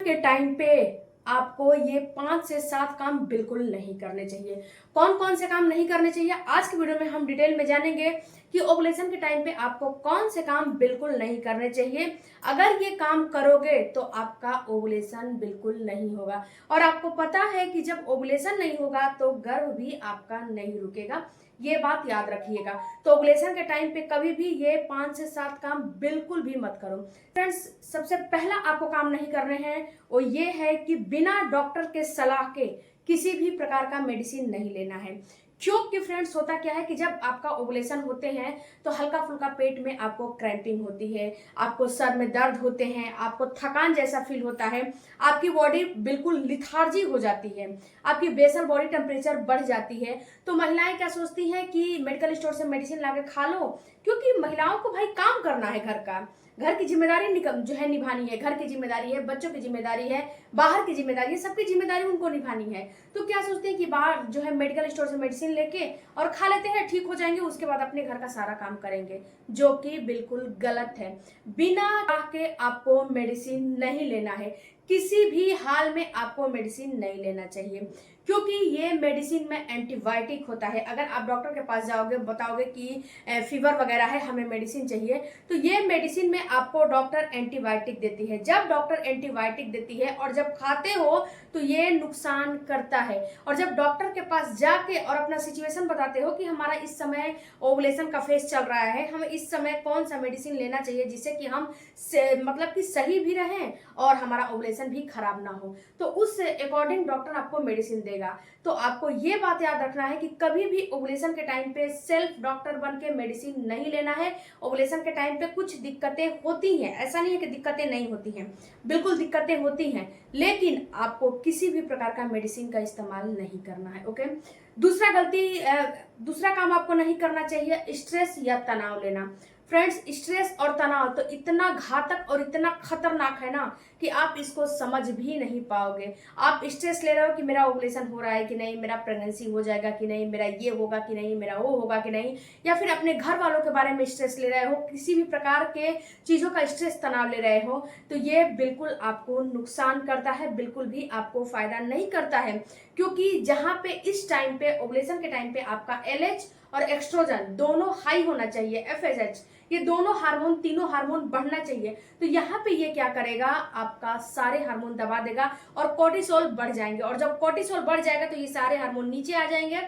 के टाइम पे आपको ये 5 से 7 काम बिल्कुल नहीं करने चाहिए। कौन कौन से काम नहीं करने चाहिए आज की वीडियो में हम डिटेल में जानेंगे कि ओवुलेशन के टाइम पे आपको कौन से काम बिल्कुल नहीं करने चाहिए। अगर ये काम करोगे तो आपका ओवुलेशन बिल्कुल नहीं होगा और आपको पता है कि जब ओवुलेशन नहीं होगा तो गर्भ भी आपका नहीं रुकेगा। ये बात याद रखिएगा। तो ओवुलेशन के टाइम पे कभी भी ये 5 से 7 काम बिल्कुल भी मत करो। फ्रेंड्स, सबसे पहला आपको काम नहीं करने हैं वो ये है कि बिना डॉक्टर के सलाह के किसी भी प्रकार का मेडिसिन नहीं लेना है। क्योंकि फ्रेंड्स होता क्या है कि जब आपका ओवुलेशन होते हैं तो हल्का फुल्का पेट में आपको क्रैम्पिंग होती है, आपको सर में दर्द होते हैं, आपको थकान जैसा फील होता है, आपकी बॉडी बिल्कुल लिथार्जी हो जाती है, आपकी बेसल बॉडी टेम्परेचर बढ़ जाती है। तो महिलाएं क्या सोचती हैं कि मेडिकल स्टोर से मेडिसिन लाके खा लो, क्योंकि महिलाओं को भाई काम करना है, घर की जिम्मेदारी जो है निभानी है, घर की जिम्मेदारी है, बच्चों की जिम्मेदारी है, बाहर की जिम्मेदारी है, सबकी जिम्मेदारी उनको निभानी है। तो क्या सोचते हैं कि बाहर जो है मेडिकल स्टोर से मेडिसिन लेके और खा लेते हैं, ठीक हो जाएंगे, उसके बाद अपने घर का सारा काम करेंगे, जो कि बिल्कुल गलत है। बिना के आपको मेडिसिन नहीं लेना है, किसी भी हाल में आपको मेडिसिन नहीं लेना चाहिए, क्योंकि ये मेडिसिन में एंटीबायोटिक होता है। अगर आप डॉक्टर के पास जाओगे, बताओगे कि फीवर वगैरह है, हमें मेडिसिन चाहिए, तो ये मेडिसिन में आपको डॉक्टर एंटीबायोटिक देती है। जब डॉक्टर एंटीबायोटिक देती है और जब खाते हो तो ये नुकसान करता है। और जब डॉक्टर के पास जाके और अपना सिचुएशन बताते हो कि हमारा इस समय ओवुलेशन का फेज चल रहा है, हमें इस समय कौन सा मेडिसिन लेना चाहिए जिससे कि हम मतलब कि सही भी रहें और हमारा ओवुलेशन भी खराब ना हो, तो उस अकॉर्डिंग डॉक्टर आपको मेडिसिन देगा। तो आपको ये बात याद रखना है कि कभी भी ओवुलेशन के टाइम पे सेल्फ डॉक्टर बन के मेडिसिन नहीं लेना है। ओवुलेशन के टाइम पे कुछ दिक्कतें होती हैं, ऐसा नहीं है कि दिक्कतें नहीं होती हैं, बिल्कुल दिक्कतें होती हैं, लेकिन आपको किसी भी प्रकार का मेडिसिन का इस्तेमाल नहीं करना है। ओके, दूसरा काम आपको नहीं करना चाहिए स्ट्रेस या तनाव लेना। फ्रेंड्स, स्ट्रेस और तनाव तो इतना घातक और इतना खतरनाक है ना कि आप इसको समझ भी नहीं पाओगे। आप स्ट्रेस ले रहे हो कि मेरा ओवुलेशन हो रहा है कि नहीं, मेरा प्रेगनेंसी हो जाएगा कि नहीं, मेरा ये होगा कि नहीं, मेरा वो होगा कि नहीं, या फिर अपने घर वालों के बारे में स्ट्रेस ले रहे हो, किसी भी प्रकार के चीज़ों का स्ट्रेस तनाव ले रहे हो, तो ये बिल्कुल आपको नुकसान करता है, बिल्कुल भी आपको फायदा नहीं करता है। क्योंकि जहाँ पे इस टाइम पे ओवुलेशन के टाइम पे आपका LH और एक्स्ट्रोजन दोनों हाई होना चाहिए, FSH, ये दोनों हार्मोन, तीनों हार्मोन बढ़ना चाहिए। तो यहाँ पे ये क्या करेगा, आपका सारे हार्मोन दबा देगा और कोर्टिसोल बढ़ जाएंगे, और जब कोर्टिसोल बढ़ जाएगा तो ये सारे हार्मोन नीचे आ जाएंगे।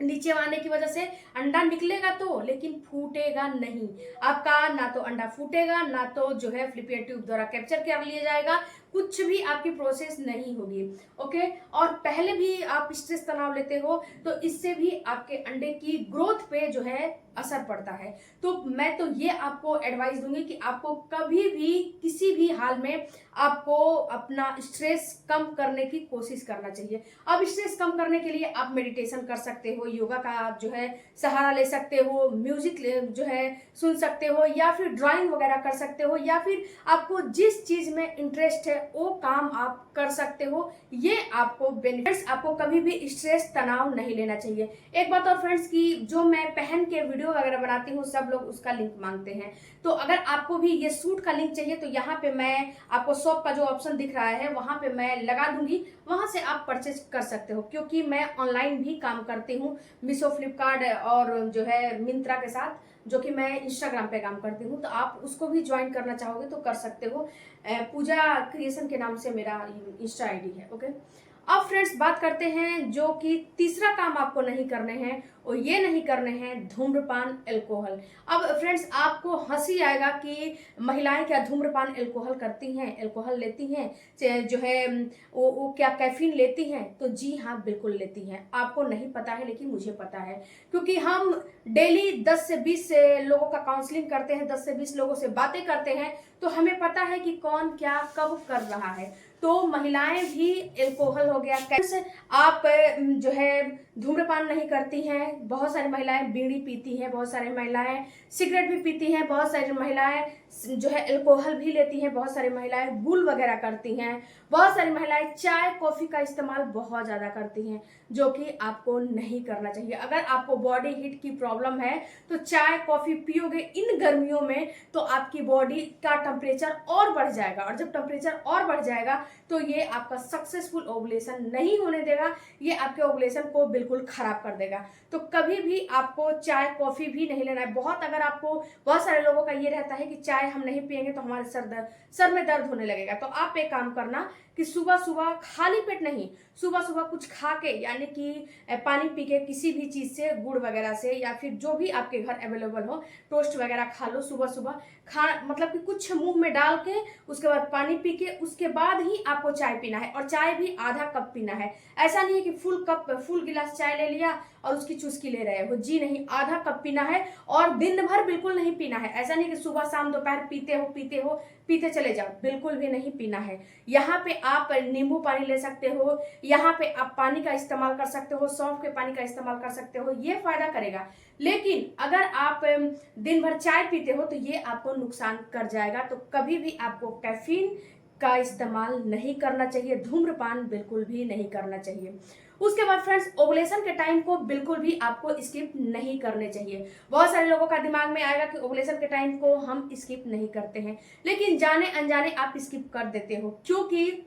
नीचे आने की वजह से अंडा निकलेगा तो, लेकिन फूटेगा नहीं। आपका ना तो अंडा फूटेगा, ना तो जो है फ्लिपियन ट्यूब द्वारा कैप्चर कर लिया जाएगा, कुछ भी आपकी प्रोसेस नहीं होगी। ओके, और पहले भी आप स्ट्रेस तनाव लेते हो तो इससे भी आपके अंडे की ग्रोथ पे जो है असर पड़ता है। तो मैं तो ये आपको एडवाइस दूंगी कि आपको कभी भी किसी भी हाल में आपको अपना स्ट्रेस कम करने की कोशिश करना चाहिए। अब स्ट्रेस कम करने के लिए आप मेडिटेशन कर सकते हो, योगा का आप जो है सहारा ले सकते हो, म्यूजिक जो है सुन सकते हो, या फिर ड्राइंग वगैरह कर सकते हो, या फिर आपको जिस चीज में इंटरेस्ट है वो काम आप कर सकते हो। ये आपको बेनिफिट्स, आपको कभी भी स्ट्रेस तनाव नहीं लेना चाहिए। एक बात और फ्रेंड्स की जो मैं पहन के वीडियो वगैरह बनाती हूँ, सब लोग उसका लिंक मांगते हैं, तो अगर आपको भी ये सूट का लिंक चाहिए तो यहाँ पे मैं आपको शॉप का जो ऑप्शन दिख रहा है वहां पे मैं लगा दूंगी, वहां से आप परचेज कर सकते हो। क्योंकि मैं ऑनलाइन भी काम करती हूँ मीशो, फ्लिपकार्ट और जो है मिंत्रा के साथ, जो कि मैं इंस्टाग्राम पे काम करती हूँ, तो आप उसको भी ज्वाइन करना चाहोगे तो कर सकते हो। पूजा क्रिएशन के नाम से मेरा इंस्टा ID है। ओके, अब फ्रेंड्स बात करते हैं जो कि तीसरा काम आपको नहीं करने हैं, और ये नहीं करने हैं धूम्रपान, अल्कोहल। अब फ्रेंड्स आपको हंसी आएगा कि महिलाएं क्या धूम्रपान अल्कोहल करती हैं, अल्कोहल लेती हैं, जो है वो क्या कैफीन लेती हैं? तो जी हाँ, बिल्कुल लेती हैं। आपको नहीं पता है लेकिन मुझे पता है, क्योंकि हम डेली 10 से 20 लोगों का काउंसलिंग करते हैं, 10 से 20 लोगों से बातें करते हैं, तो हमें पता है कि कौन क्या कब कर रहा है। तो महिलाएं भी अल्कोहल हो गया, कैसे आप जो है धूम्रपान नहीं करती हैं, बहुत सारी महिलाएं बीड़ी पीती हैं, बहुत सारी महिलाएं सिगरेट भी पीती हैं, बहुत सारी महिलाएं जो है अल्कोहल भी लेती हैं, बहुत सारी महिलाएं गुल वगैरह करती हैं, बहुत सारी महिलाएं चाय कॉफी का इस्तेमाल बहुत ज्यादा करती हैं, जो कि आपको नहीं करना चाहिए। अगर आपको बॉडी हीट की प्रॉब्लम है तो चाय कॉफी पियोगे इन गर्मियों में तो आपकी बॉडी का टेम्परेचर और बढ़ जाएगा, और जब टेम्परेचर और बढ़ जाएगा तो ये आपका सक्सेसफुल ओवुलेशन नहीं होने देगा, ये आपके ओवुलेशन को बिल्कुल खराब कर देगा। तो कभी भी आपको चाय कॉफी भी नहीं लेना है। अगर आपको बहुत सारे लोगों का ये रहता है कि चाय हम नहीं पियेंगे तो हमारे सर में दर्द होने लगेगा, तो आप एक काम करना कि सुबह सुबह खाली पेट नहीं, सुबह सुबह कुछ खा के यानी कि पानी पी के किसी भी चीज से, गुड़ वगैरह से या फिर जो भी आपके घर अवेलेबल हो, टोस्ट वगैरह खा लो सुबह सुबह। मतलब कि कुछ मुंह में डाल के उसके बाद पानी पी के उसके बाद ही आपको चाय पीना है, और चाय भी आधा कप पीना है। ऐसा नहीं है कि फुल गिलास चाय ले लिया और उसकी चुस्की ले रहे हो, जी नहीं, आधा कप पीना है और दिन भर बिल्कुल नहीं पीना है। ऐसा नहीं कि सुबह शाम दोपहर पीते चले जाओ, बिल्कुल भी नहीं पीना है। यहाँ पे आप नींबू पानी ले सकते हो, यहाँ पे आप पानी का इस्तेमाल कर सकते हो, सौंफ के पानी का इस्तेमाल कर सकते हो, ये फायदा करेगा। लेकिन अगर आप दिन भर चाय पीते हो तो ये आपको नुकसान कर जाएगा। तो कभी भी आपको कैफीन का इस्तेमाल नहीं करना चाहिए, धूम्रपान बिल्कुल भी नहीं करना चाहिए। उसके बाद फ्रेंड्स, ओवुलेशन के टाइम को बिल्कुल भी आपको स्किप नहीं करने चाहिए। बहुत सारे लोगों का दिमाग में आएगा कि ओवुलेशन के टाइम को हम स्किप नहीं करते हैं, लेकिन जाने अनजाने आप स्किप कर देते हो, क्योंकि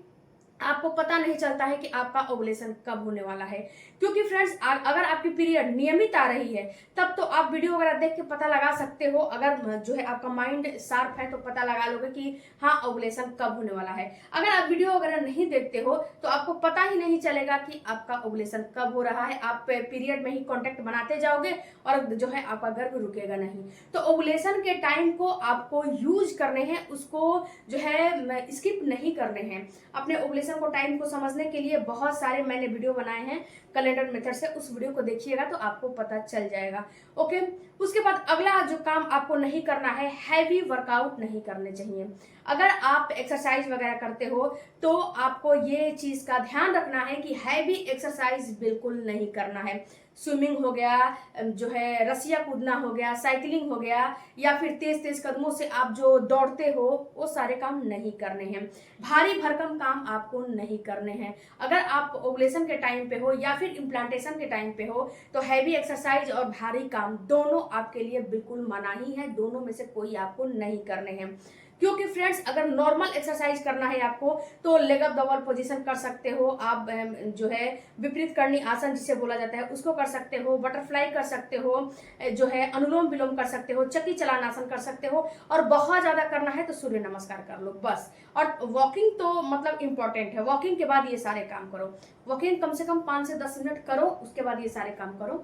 आपको पता नहीं चलता है कि आपका ओवुलेशन कब होने वाला है। क्योंकि फ्रेंड्स, अगर आपकी पीरियड नियमित आ रही है तब तो आप वीडियो वगैरह देख के पता लगा सकते हो। अगर जो है आपका माइंड शार्प है तो पता लगा लोगे कि हाँ ओवुलेशन कब होने वाला है। अगर आप वीडियो वगैरह नहीं देखते हो तो आपको पता ही नहीं चलेगा कि आपका ओवुलेशन कब हो रहा है। आप पीरियड में ही कॉन्टेक्ट बनाते जाओगे और जो है आपका गर्भ रुकेगा नहीं। तो ओवुलेशन के टाइम को आपको यूज करने हैं, उसको जो है स्किप नहीं करने हैं। अपने ओवुलेशन को, टाइम को समझने के लिए बहुत सारे मैंने वीडियो बनाए हैं कैलेंडर मेथड से, उस वीडियो को देखिएगा तो आपको पता चल जाएगा। ओके, उसके बाद अगला जो काम आपको नहीं करना है, हैवी वर्कआउट नहीं करने चाहिए। अगर आप एक्सरसाइज वगैरह करते हो तो आपको ये चीज का ध्यान रखना है कि हैवी एक्सरसाइज बिल्कुल नहीं करना है। स्विमिंग हो गया, जो है रसिया कूदना हो गया, साइकिलिंग हो गया, या फिर तेज तेज कदमों से आप जो दौड़ते हो, वो सारे काम नहीं करने हैं। भारी भरकम काम आपको नहीं करने हैं। अगर आप ओवुलेशन के टाइम पे हो या फिर इम्प्लांटेशन के टाइम पे हो तो हैवी एक्सरसाइज और भारी काम दोनों आपके लिए बिल्कुल मना ही है, दोनों में से कोई आपको नहीं करने हैं। क्योंकि फ्रेंड्स, अगर नॉर्मल एक्सरसाइज करना है आपको तो लेग अप डबल पोजीशन कर सकते हो आप, जो है विपरीत करनी आसन जिसे बोला जाता है उसको कर सकते हो, बटरफ्लाई कर सकते हो, जो है अनुलोम विलोम कर सकते हो, चक्की चलान आसन कर सकते हो, और बहुत ज्यादा करना है तो सूर्य नमस्कार कर लो बस। और वॉकिंग तो मतलब इंपॉर्टेंट है, वॉकिंग के बाद ये सारे काम करो। वॉकिंग कम से कम 5 से 10 मिनट करो, उसके बाद ये सारे काम करो,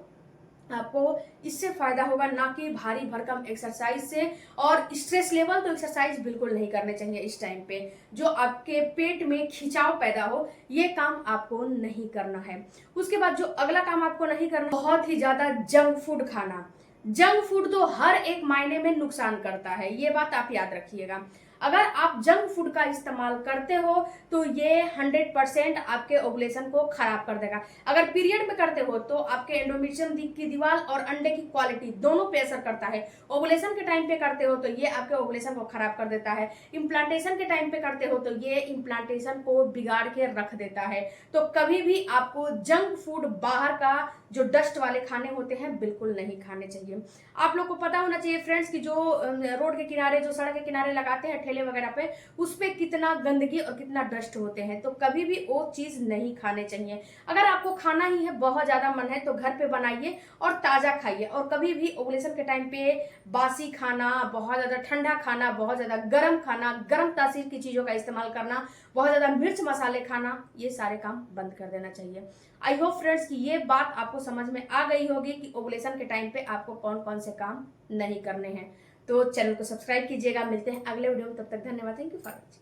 आपको इससे फायदा होगा, ना कि भारी भरकम एक्सरसाइज से। और स्ट्रेस लेवल तो एक्सरसाइज बिल्कुल नहीं करने चाहिए इस टाइम पे, जो आपके पेट में खिंचाव पैदा हो, ये काम आपको नहीं करना है। उसके बाद जो अगला काम आपको नहीं करना, बहुत ही ज्यादा जंक फूड खाना। जंक फूड तो हर एक मायने में नुकसान करता है, ये बात आप याद रखिएगा। अगर आप जंक फूड का इस्तेमाल करते हो तो ये 100% आपके ओवुलेशन को खराब कर देगा। अगर पीरियड में करते हो तो आपके एंडोमेट्रियम की दीवार और अंडे की क्वालिटी दोनों पे असर करता है। ओवुलेशन के टाइम पे करते हो तो ये आपके ओवुलेशन को खराब कर देता है। इम्प्लांटेशन के टाइम पे करते हो तो ये इम्प्लांटेशन को बिगाड़ के रख देता है। तो कभी भी आपको जंक फूड, बाहर का जो डस्ट वाले खाने होते हैं, बिल्कुल नहीं खाने चाहिए। आप लोग को पता होना चाहिए फ्रेंड्स कि जो रोड के किनारे, जो सड़क के किनारे लगाते हैं ठेले वगैरह पे, उस पे कितना गंदगी और कितना डस्ट होते हैं, तो कभी भी वो चीज नहीं खाने चाहिए। अगर आपको खाना ही है, बहुत ज्यादा मन है, तो घर पे बनाइए और ताजा खाइए। और कभी भी ओवुलेशन के टाइम पे बासी खाना, बहुत ज्यादा ठंडा खाना, बहुत ज्यादा गर्म खाना, गर्म तासीर की चीजों का इस्तेमाल करना, बहुत ज्यादा मिर्च मसाले खाना, ये सारे काम बंद कर देना चाहिए। आई होप फ्रेंड्स कि ये बात आपको समझ में आ गई होगी कि ओवुलेशन के टाइम पे आपको कौन कौन से काम नहीं करने हैं। तो चैनल को सब्सक्राइब कीजिएगा। मिलते हैं अगले वीडियो में, तब तक धन्यवाद। Thank you for watching.